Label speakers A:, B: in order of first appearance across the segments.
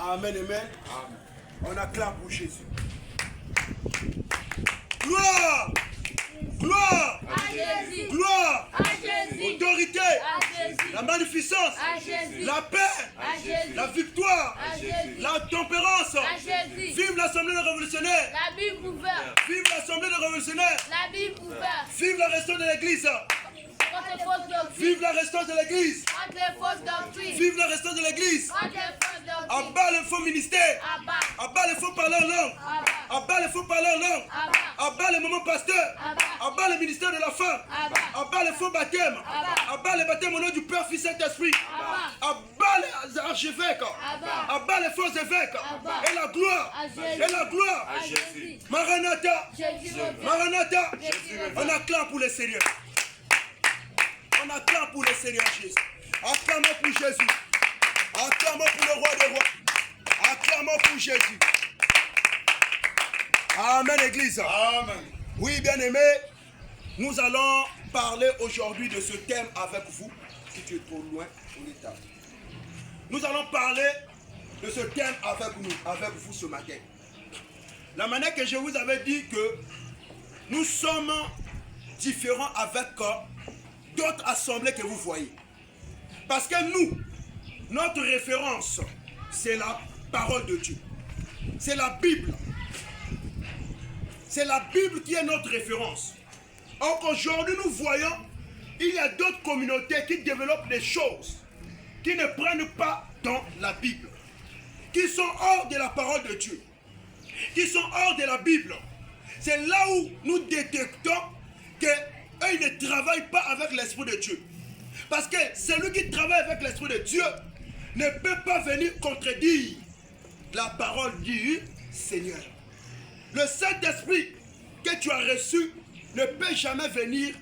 A: Amen, amen. On acclame pour Jésus. Gloire! Gloire!
B: À Jésus.
A: Gloire!
B: À Jésus.
A: Autorité!
B: À Jésus.
A: La magnificence!
B: À Jésus.
A: La paix!
B: À Jésus.
A: La victoire!
B: À Jésus.
A: La tempérance!
B: À Jésus.
A: Vive l'Assemblée des révolutionnaires!
B: La Bible ouverte.
A: Vive l'Assemblée des révolutionnaires!
B: La Bible ouverte.
A: Vive la restance de l'Église!
B: Contre les fausses doctrines.
A: Vive la restance de l'Église!
B: Contre les fausses doctrines.
A: Vive la restance de l'Église!
B: Contre les fausses doctrines.
A: Abat les faux ministères!
B: Abat.
A: Abat les faux parleurs langue!
B: Abat.
A: Abat les faux parleurs langue!
B: Abat.
A: Abat les moments pasteurs!
B: Abat.
A: Abat le ministère de la femme!
B: Abat.
A: Abat les faux baptêmes!
B: Abat.
A: Abat les baptêmes au nom du Père, Fils et Saint-Esprit!
B: Abat.
A: Abat les archevêques!
B: Abat.
A: Abat les faux évêques!
B: Abat.
A: Et la gloire!
B: À Jésus.
A: Et la gloire!
B: À Jésus.
A: Maranatha!
B: Jésus revient.
A: Maranatha!
B: Jésus revient.
A: On acclame pour le Seigneur. On acclame pour le Seigneur Jésus. Acclamons pour Jésus. Acclamons pour le roi des rois. Acclamons pour Jésus. Amen, Église.
C: Amen.
A: Oui, bien-aimés, nous allons parler aujourd'hui de ce thème avec vous. Si tu es trop loin, on est tard. Nous allons parler de ce thème avec vous ce matin. La manière que je vous avais dit que nous sommes différents avec d'autres assemblées que vous voyez. Parce que nous, notre référence, c'est la parole de Dieu. C'est la Bible. C'est la Bible qui est notre référence. Or qu'aujourd'hui, nous voyons, il y a d'autres communautés qui développent des choses qui ne prennent pas dans la Bible, qui sont hors de la parole de Dieu, qui sont hors de la Bible. C'est là où nous détectons qu'eux ne travaillent pas avec l'Esprit de Dieu. Parce que celui qui travaille avec l'Esprit de Dieu ne peut pas venir contredire la parole du Seigneur. Le Saint-Esprit que tu as reçu ne peut jamais venir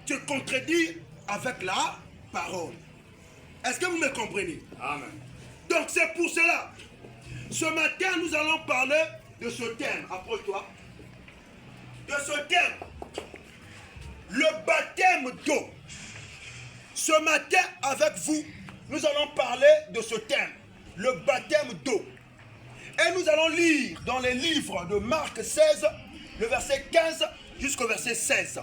A: te contredire avec la parole. Est-ce que vous me comprenez?
C: Amen.
A: Donc c'est pour cela. Ce matin, nous allons parler de ce thème. Approche-toi. De ce thème. Le baptême d'eau. Ce matin, avec vous, nous allons parler de ce thème. Le baptême d'eau. Et nous allons lire dans les livres de Marc 16, le verset 15 jusqu'au verset 16.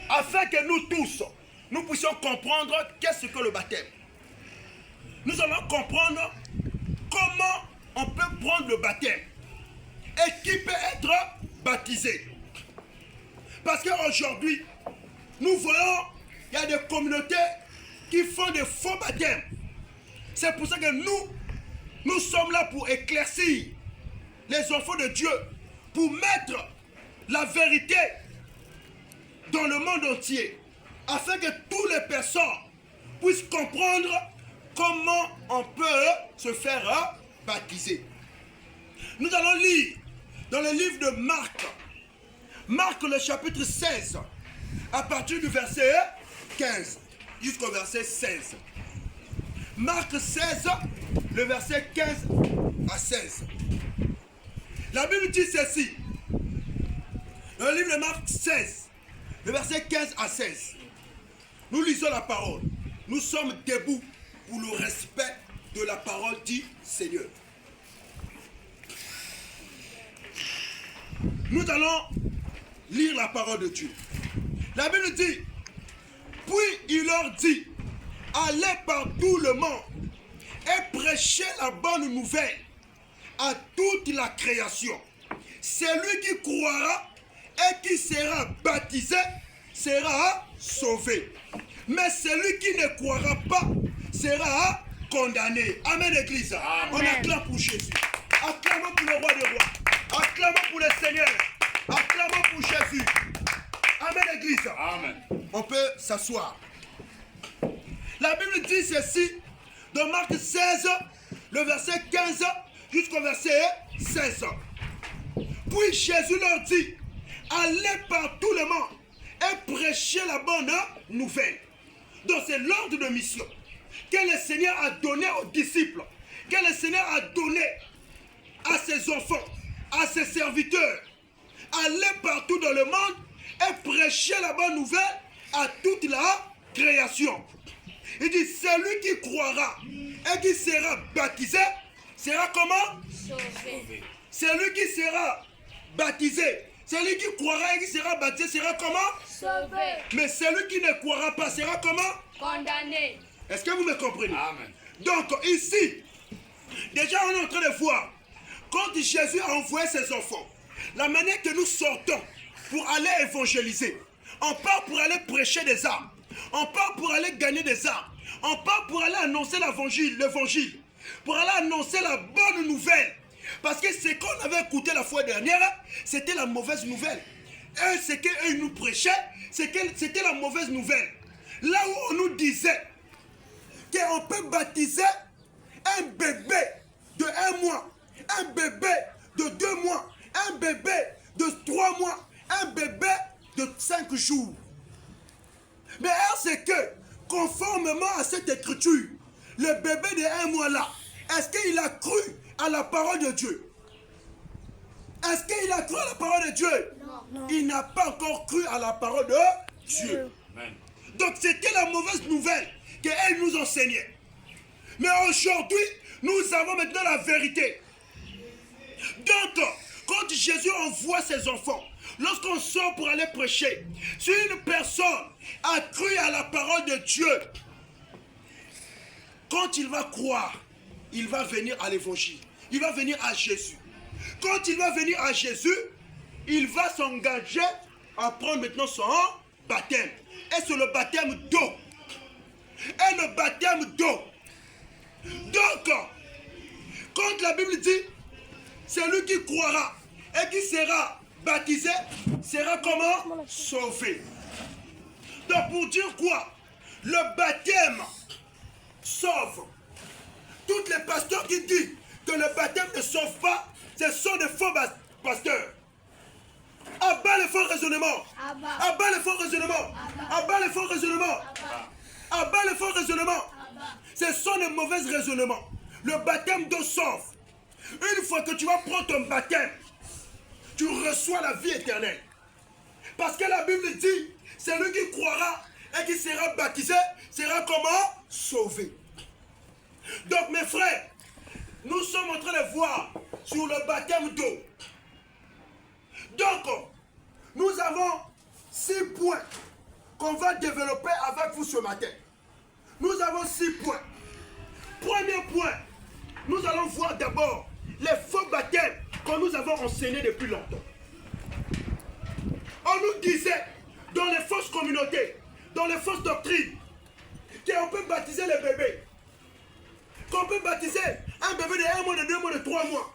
A: Afin que nous tous, nous puissions comprendre qu'est-ce que le baptême. Nous allons comprendre comment on peut prendre le baptême et qui peut être baptisé. Parce qu'aujourd'hui, nous voyons, il y a des communautés qui font des faux baptêmes. C'est pour ça que nous sommes là pour éclaircir les enfants de Dieu, pour mettre la vérité dans le monde entier, afin que toutes les personnes puissent comprendre comment on peut se faire baptiser. Nous allons lire dans le livre de Marc, Marc le chapitre 16, à partir du verset 15 jusqu'au verset 16. Marc 16, le verset 15 à 16. La Bible dit ceci. Dans le livre de Marc 16, le verset 15 à 16. Nous lisons la parole. Nous sommes debout pour le respect de la parole du Seigneur. Nous allons lire la parole de Dieu. La Bible dit, puis il leur dit, allez par tout le monde et prêchez la bonne nouvelle à toute la création. Celui qui croira et qui sera baptisé sera sauvé. Mais celui qui ne croira pas sera condamné. Amen, Église.
B: Amen.
A: On acclame pour Jésus. Acclamons pour le roi des rois. Acclamons pour le Seigneur. Acclamons pour Jésus. Amen, Église.
C: Amen.
A: On peut s'asseoir. La Bible dit ceci dans Marc 16, le verset 15 jusqu'au verset 16. Puis Jésus leur dit, allez par tout le monde et prêchez la bonne nouvelle. Donc c'est l'ordre de mission que le Seigneur a donné aux disciples, que le Seigneur a donné à ses enfants, à ses serviteurs. Allez partout dans le monde et prêchez la bonne nouvelle à toute la création. Il dit, celui qui croira et qui sera baptisé, sera comment?
B: Sauvé.
A: Celui qui sera baptisé, celui qui croira et qui sera baptisé sera comment?
B: Sauvé.
A: Mais celui qui ne croira pas sera comment?
B: Condamné.
A: Est-ce que vous me comprenez?
C: Amen.
A: Donc ici, déjà on est en train de voir, quand Jésus a envoyé ses enfants, la manière que nous sortons pour aller évangéliser, on part pour aller prêcher des âmes, on part pour aller gagner des âmes, on part pour aller annoncer l'évangile, pour aller annoncer la bonne nouvelle. Parce que ce qu'on avait écouté la fois dernière, c'était la mauvaise nouvelle. Et ce qu'eux nous prêchaient, c'était la mauvaise nouvelle. Là où on nous disait qu'on peut baptiser un bébé de 1 mois, un bébé de 2 mois, un bébé de 3 mois, un bébé de 5 jours. Mais c'est que, conformément à cette écriture, le bébé de 1 mois là, est-ce qu'il a cru à la parole de Dieu? Est-ce qu'il a cru à la parole de Dieu?
B: Non.
A: Il n'a pas encore cru à la parole de Dieu.
C: Amen.
A: Donc c'était la mauvaise nouvelle qu'elle nous enseignait. Mais aujourd'hui, nous avons maintenant la vérité. Donc, quand Jésus envoie ses enfants, lorsqu'on sort pour aller prêcher, si une personne a cru à la parole de Dieu, quand il va croire, il va venir à l'évangile. Il va venir à Jésus. Quand il va venir à Jésus, il va s'engager à prendre maintenant son baptême. Et c'est le baptême d'eau. Et le baptême d'eau. Donc, quand la Bible dit, celui qui croira et qui sera baptisé sera comment? Sauvé. Donc pour dire quoi? Le baptême sauve. Tous les pasteurs qui disent que le baptême ne sauve pas, ce sont des faux pasteurs. Abat les faux raisonnements. Abat les faux raisonnements. Abat les faux raisonnements. Abat les faux raisonnements. Ce sont des mauvais raisonnements. Le baptême d'eau sauve. Une fois que tu vas prendre ton baptême, tu reçois la vie éternelle. Parce que la Bible dit, celui qui croira et qui sera baptisé sera comment? Sauvé. Donc mes frères, nous sommes en train de voir sur le baptême d'eau. Donc, nous avons 6 points qu'on va développer avec vous ce matin. Nous avons 6 points. Premier point, nous allons voir d'abord les faux baptêmes que nous avons enseignés depuis longtemps. On nous disait, dans les fausses communautés, dans les fausses doctrines, qu'on peut baptiser les bébés. Qu'on peut baptiser un bébé de 1 mois, de 2 mois, de 3 mois.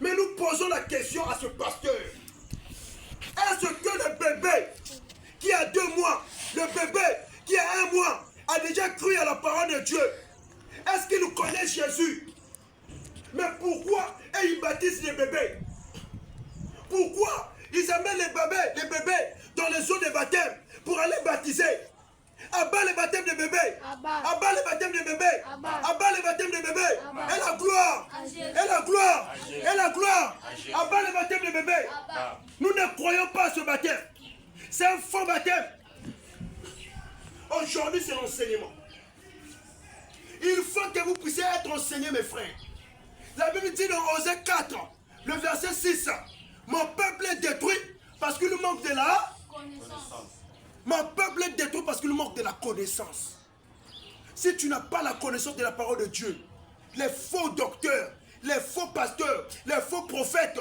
A: Mais nous posons la question à ce pasteur. Est-ce que le bébé qui a 2 mois, le bébé qui a 1 mois, a déjà cru à la parole de Dieu? Est-ce qu'il connaît Jésus? Mais pourquoi ils baptisent les bébés? Pourquoi ils amènent les bébés dans les eaux de baptême pour aller baptiser? Abat les baptêmes des bébés. Abat les baptêmes des bébés. Abat les baptêmes des bébés. Et la gloire. Et la gloire. Et la gloire. Abat les baptêmes des bébés. Nous ne croyons pas à ce baptême. C'est un faux baptême. Aujourd'hui, c'est l'enseignement. Il faut que vous puissiez être enseignés, mes frères. La Bible dit dans Osée 4, le verset 6, mon peuple est détruit parce qu'il manque de la connaissance. Mon peuple est détruit parce qu'il manque de la connaissance. Si tu n'as pas la connaissance de la parole de Dieu, les faux docteurs, les faux pasteurs, les faux prophètes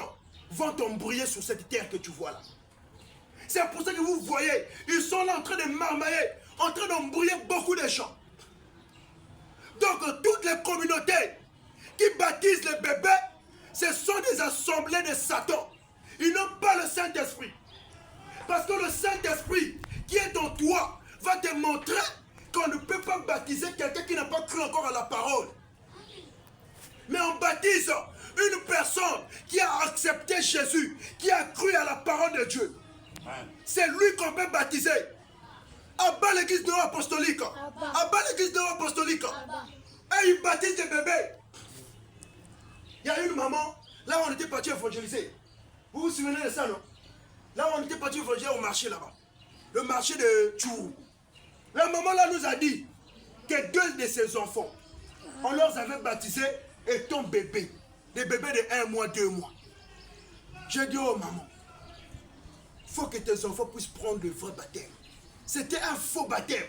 A: vont t'embrouiller sur cette terre que tu vois là. C'est pour ça que vous voyez, ils sont là en train de marmailler, en train d'embrouiller beaucoup de gens. Donc toutes les communautés qui baptisent les bébés, ce sont des assemblées de Satan. Ils n'ont pas le Saint-Esprit. Parce que le Saint-Esprit qui est en toi va te montrer qu'on ne peut pas baptiser quelqu'un qui n'a pas cru encore à la parole. Mais on baptise une personne qui a accepté Jésus, qui a cru à la parole de Dieu. C'est lui qu'on peut baptiser. Abat l'église de apostolique. Abat l'église de apostolique. Et il baptise des bébés. Il y a une maman, là où on était parti évangéliser. Vous vous souvenez de ça, non? Là où on était parti évangéliser au marché là-bas. Le marché de Tchourou. La maman là nous a dit, que 2 de ses enfants, on leur avait baptisé étant bébés. Des bébés de 1 mois, 2 mois. J'ai dit, oh maman, il faut que tes enfants puissent prendre le vrai baptême. C'était un faux baptême.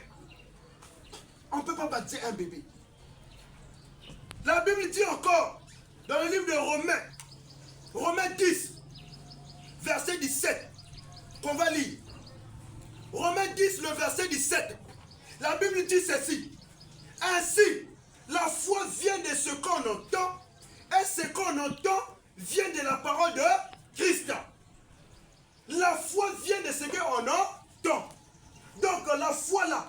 A: On ne peut pas baptiser un bébé. La Bible dit encore, dans le livre de Romains, Romains 10, verset 17, qu'on va lire. Romains 10, le verset 17. La Bible dit ceci. Ainsi, la foi vient de ce qu'on entend, et ce qu'on entend vient de la parole de Christ. La foi vient de ce qu'on entend. Donc la foi là,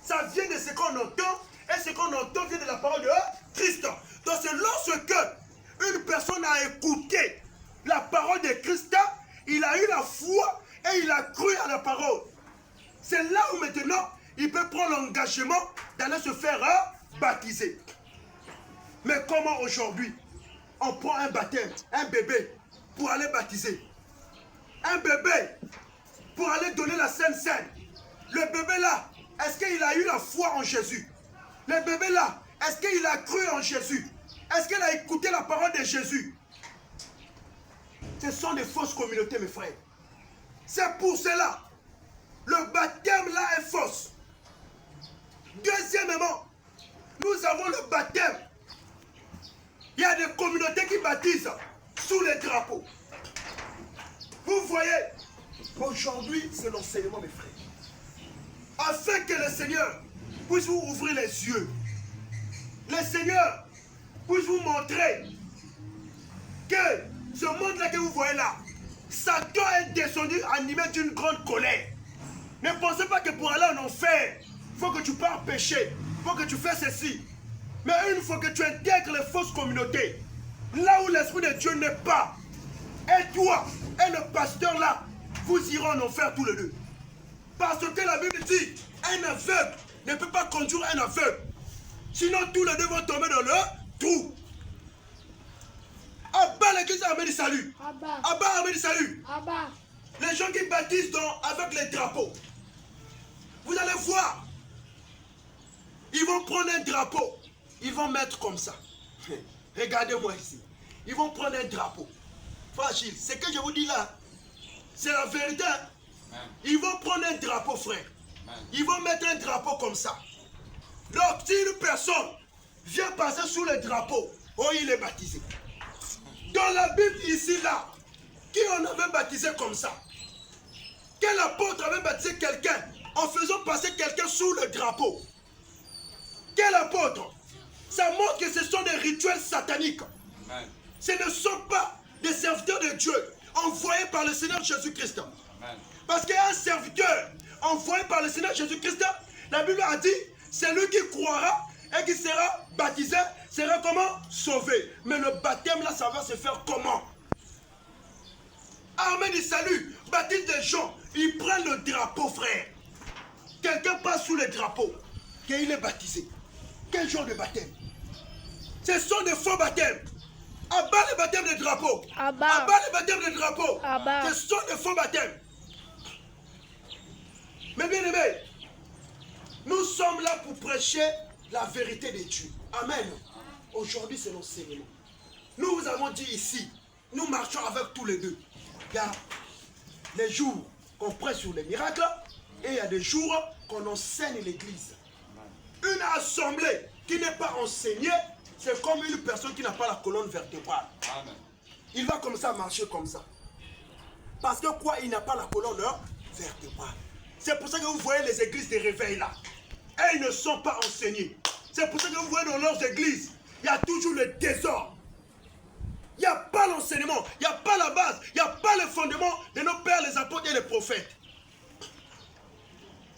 A: ça vient de ce qu'on entend, et ce qu'on entend vient de la parole de Christ. Donc c'est lorsque une personne a écouté la parole de Christ, il a eu la foi et il a cru à la parole. C'est là où maintenant il peut prendre l'engagement d'aller se faire baptiser. Mais comment aujourd'hui on prend un baptême, un bébé, pour aller baptiser? Un bébé pour aller donner la Sainte Seine. Le bébé là, est-ce qu'il a eu la foi en Jésus? Le bébé là, est-ce qu'il a cru en Jésus? Est-ce qu'il a écouté la parole de Jésus? Ce sont des fausses communautés, mes frères. C'est pour cela, le baptême là est fausse. Deuxièmement, nous avons le baptême. Il y a des communautés qui baptisent sous les drapeaux. Vous voyez, aujourd'hui, c'est l'enseignement, mes frères. Afin que le Seigneur puisse vous ouvrir les yeux. Le Seigneur puisse vous montrer que ce monde-là que vous voyez là, Satan est descendu animé d'une grande colère. Ne pensez pas que pour aller en enfer, il faut que tu pars pécher, il faut que tu fasses ceci. Mais une fois que tu intègres les fausses communautés, là où l'Esprit de Dieu n'est pas, et toi et le pasteur là, vous irez en enfer tous les deux. Parce que la Bible dit, un aveugle ne peut pas conduire un aveugle. Sinon tous les deux vont tomber dans le trou. Abba l'église armée du salut. Abba armée du salut.
B: Abba.
A: Les gens qui baptisent avec les drapeaux. Vous allez voir. Ils vont prendre un drapeau. Ils vont mettre comme ça. Regardez-moi ici. Ils vont prendre un drapeau. Fragile. Ce que je vous dis là, c'est la vérité. Ils vont prendre un drapeau, frère. Ils vont mettre un drapeau comme ça. Donc, si une personne vient passer sous le drapeau, oh, il est baptisé. Dans la Bible, ici, là, qui on avait baptisé comme ça? Quel apôtre avait baptisé quelqu'un en faisant passer quelqu'un sous le drapeau? Quel apôtre? Ça montre que ce sont des rituels sataniques. Amen. Ce ne sont pas des serviteurs de Dieu envoyés par le Seigneur Jésus-Christ. Parce qu'un serviteur envoyé par le Seigneur Jésus-Christ, la Bible a dit, c'est lui qui croira et qui sera baptisé, sera comment? Sauvé. Mais le baptême là, ça va se faire comment? Armée du salut, baptise des gens, ils prennent le drapeau, frère. Quelqu'un passe sous le drapeau, qu'il est baptisé. Quel genre de baptême? Ce sont des faux baptêmes. Abat les baptêmes de drapeau. Abat les baptêmes de drapeau. Ce sont des faux baptêmes. Mais bien aimés, nous sommes là pour prêcher la vérité de Dieu. Amen. Aujourd'hui, c'est l'enseignement. Nous vous avons dit ici, nous marchons avec tous les deux. Il y a les jours qu'on prêche sur les miracles et il y a des jours qu'on enseigne l'église. Une assemblée qui n'est pas enseignée, c'est comme une personne qui n'a pas la colonne vertébrale. Amen. Il va comme ça marcher comme ça. Parce que quoi, il n'a pas la colonne vertébrale. C'est pour ça que vous voyez les églises de réveil là. Et ils ne sont pas enseignés. C'est pour ça que vous voyez dans leurs églises, il y a toujours le désordre. Il n'y a pas l'enseignement, il n'y a pas la base, il n'y a pas le fondement de nos pères, les apôtres et les prophètes.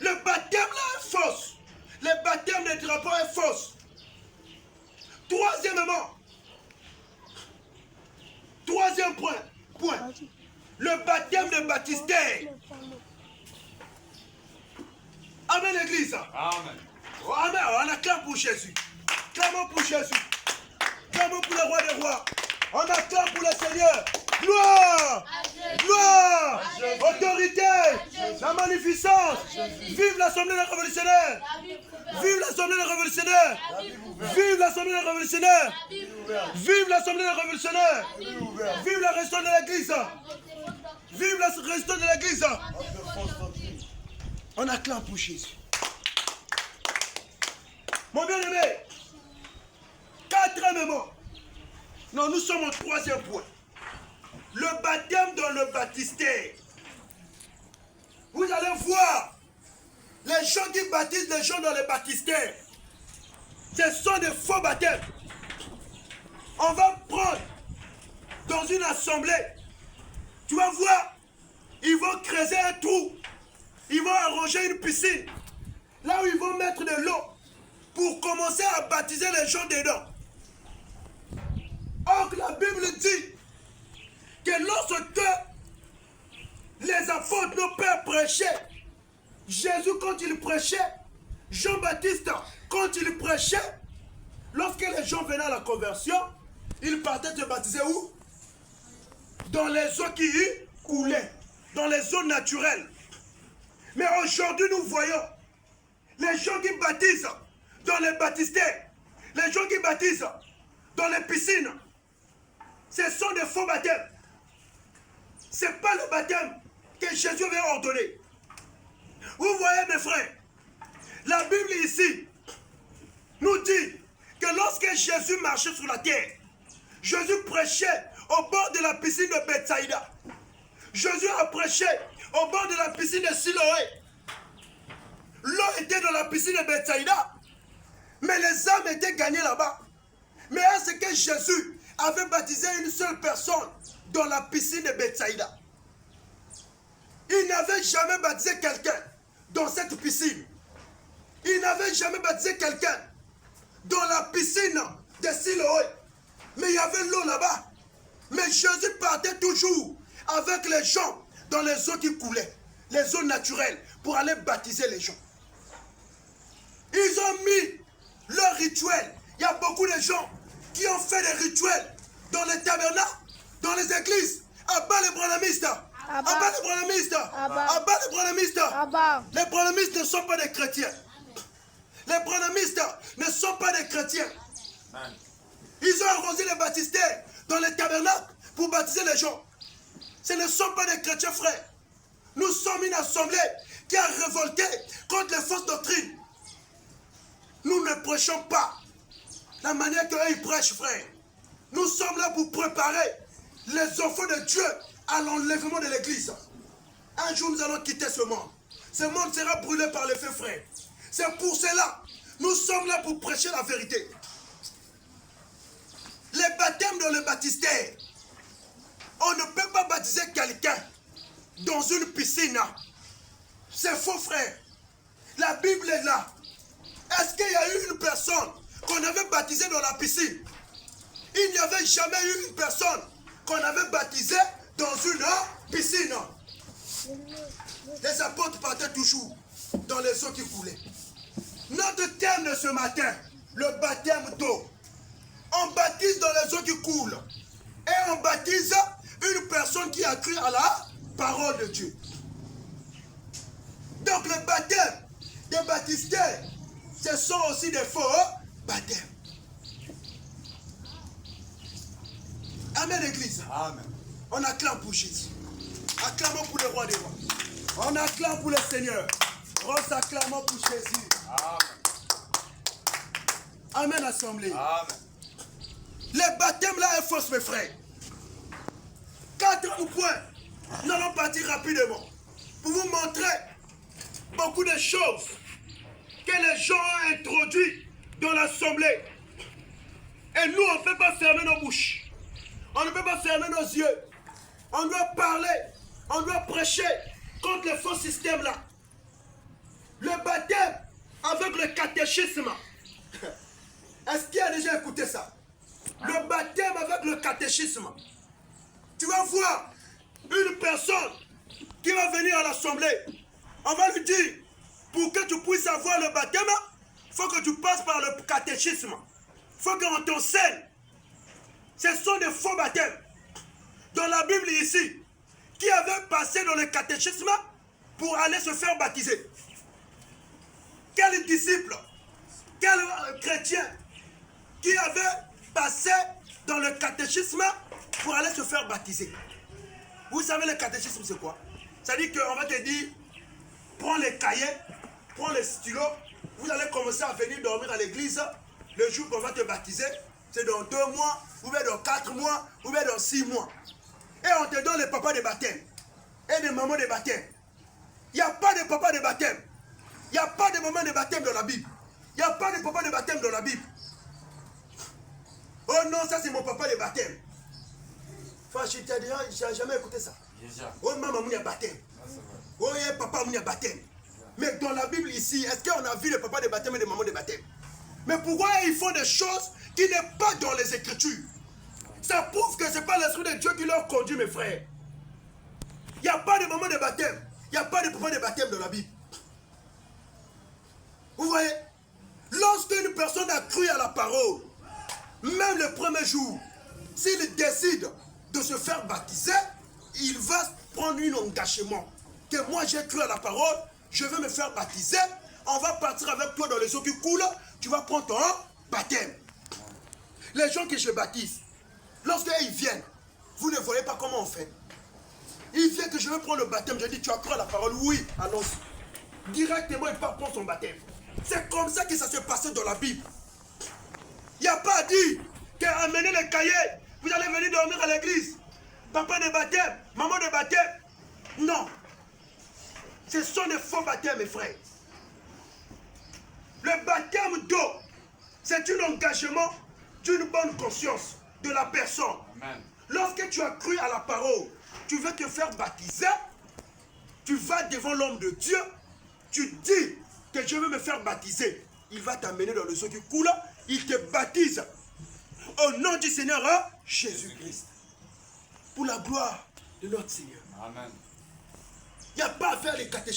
A: Le baptême là est fausse. Le baptême des drapeaux est fausse. Troisième point. Le baptême de baptistère. Amen l'église. Amen. Oh, amen. On acclame pour Jésus. Clamons pour Jésus. Clamons pour le roi des rois. On acclame pour le Seigneur. Gloire. Gloire. Autorité. La magnificence. Vive l'Assemblée des révolutionnaires. Vive l'Assemblée des révolutionnaires. Vive l'Assemblée des révolutionnaires. Vive l'Assemblée des révolutionnaires. Vive la restauration de l'Église. Vive la restauration de l'Église. On acclame pour Jésus. Mon bien-aimé, quatrième mot. Non, nous sommes au troisième point. Le baptême dans le baptistère. Vous allez voir, les gens qui baptisent les gens dans les baptistères, ce sont des faux baptêmes. On va prendre dans une assemblée, tu vas voir, ils vont creuser un trou, ils vont arranger une piscine, là où ils vont mettre de l'eau pour commencer à baptiser les gens dedans. Or, la Bible dit que lorsque les apôtres, nos pères prêchaient, Jésus quand il prêchait, Jean-Baptiste quand il prêchait, lorsque les gens venaient à la conversion, ils partaient se baptiser où? Dans les eaux qui y coulaient, dans les eaux naturelles. Mais aujourd'hui nous voyons les gens qui baptisent dans les baptistères, les gens qui baptisent dans les piscines, ce sont des faux baptêmes. Ce n'est pas le baptême que Jésus avait ordonné. Vous voyez mes frères, la Bible ici nous dit que lorsque Jésus marchait sur la terre, Jésus prêchait au bord de la piscine de Bethsaïda. Jésus a prêché au bord de la piscine de Siloé. L'eau était dans la piscine de Bethsaïda, mais les âmes étaient gagnées là-bas. Mais est-ce que Jésus avait baptisé une seule personne dans la piscine de Bethsaïda? Il n'avait jamais baptisé quelqu'un dans cette piscine. Il n'avait jamais baptisé quelqu'un dans la piscine de Siloé. Mais il y avait l'eau là-bas. Mais Jésus partait toujours avec les gens dans les eaux qui coulaient, les eaux naturelles, pour aller baptiser les gens. Ils ont mis leur rituel. Il y a beaucoup de gens qui ont fait des rituels dans les tabernacles, dans les églises. Abat les branhamistes. Abat les branhamistes. Abat les branhamistes. Les branhamistes ne sont pas des chrétiens. Les branhamistes ne sont pas des chrétiens. Ils ont arrosé les baptistères dans les tabernacles pour baptiser les gens. Ce ne sont pas des chrétiens, frères. Nous sommes une assemblée qui a révolté contre les fausses doctrines. Nous ne prêchons pas la manière qu'eux ils prêchent, frère. Nous sommes là pour préparer les enfants de Dieu à l'enlèvement de l'église. Un jour, nous allons quitter ce monde. Ce monde sera brûlé par le feu, frère. C'est pour cela, nous sommes là pour prêcher la vérité. Les baptêmes dans le baptistère, on ne peut pas baptiser quelqu'un dans une piscine. C'est faux, frère. La Bible est là. Est-ce qu'il y a eu une personne qu'on avait baptisée dans la piscine? Il n'y avait jamais eu une personne qu'on avait baptisée dans une piscine. Les apôtres partaient toujours dans les eaux qui coulaient. Notre thème de ce matin, le baptême d'eau. On baptise dans les eaux qui coulent. Et on baptise une personne qui a cru à la parole de Dieu. Donc le baptême des baptistères, ce sont aussi des faux baptêmes. Amen, l'église.
C: Amen.
A: On acclame pour Jésus. Acclamons pour le roi des rois. On acclame pour le Seigneur. Acclamons pour Jésus.
C: Amen.
A: Amen, assemblée.
C: Amen.
A: Le baptême là est faux, mes frères. 4 points. Nous allons partir rapidement pour vous montrer beaucoup de choses que les gens ont introduites dans l'assemblée. Et nous, on ne peut pas fermer nos bouches. On ne peut pas fermer nos yeux. On doit parler, on doit prêcher contre les faux systèmes là. Le baptême avec le catéchisme. Est-ce qu'il a déjà écouté ça? Le baptême avec le catéchisme. Tu vas voir une personne qui va venir à l'assemblée. On va lui dire, pour que tu puisses avoir le baptême, il faut que tu passes par le catéchisme. Il faut qu'on t'enseigne. Ce sont des faux baptêmes. Dans la Bible ici, qui avait passé dans le catéchisme, pour aller se faire baptiser. Quel disciple, quel chrétien qui avait passé dans le catéchisme pour aller se faire baptiser? Vous savez, le catéchisme, c'est quoi? C'est-à-dire qu'on va te dire, prends les cahiers, prends les stylos, vous allez commencer à venir dormir à l'église. Le jour qu'on va te baptiser, c'est dans 2 mois, ou bien dans 4 mois, ou bien dans 6 mois. Et on te donne les papas de baptême et les mamans de baptême. Il n'y a pas de papa de baptême. Il n'y a pas de maman de baptême dans la Bible. Il n'y a pas de papa de baptême dans la Bible. Oh non, ça c'est mon papa de baptême. Enfin, je n'ai jamais écouté ça. Oh maman, il y a baptême. Oh papa, il y a baptême. Mais dans la Bible ici, est-ce qu'on a vu les papas de baptême et les mamans de baptême? Mais pourquoi ils font des choses qui n'est pas dans les Écritures? Ça prouve que ce n'est pas l'Esprit de Dieu qui leur conduit, mes frères. Il n'y a pas de maman de baptême. Il n'y a pas de papa de baptême dans la Bible. Vous voyez? Lorsqu'une personne a cru à la parole, même le premier jour, s'il décide de se faire baptiser, il va prendre un engagement. Que moi j'ai cru à la parole, je vais me faire baptiser, on va partir avec toi dans les eaux qui coulent, tu vas prendre ton baptême. Les gens que je baptise, lorsqu'ils viennent, vous ne voyez pas comment on fait. Il vient que je vais prendre le baptême, je dis tu as cru à la parole, oui, allons-y. Directement il part prendre son baptême. C'est comme ça que ça s'est passé dans la Bible. Il n'y a pas à dire qu'amener les cahiers, vous allez venir dormir à l'église. Papa de baptême, maman de baptême. Non. Ce sont des faux baptêmes, mes frères. Le baptême d'eau, c'est un engagement d'une bonne conscience de la personne. Amen. Lorsque tu as cru à la parole, tu veux te faire baptiser, tu vas devant l'homme de Dieu, tu dis que je veux me faire baptiser. Il va t'amener dans le eau qui coule, il te baptise au nom du Seigneur Jésus-Christ. Pour la gloire de notre Seigneur. Amen. Il n'y a pas à faire les catéchismes.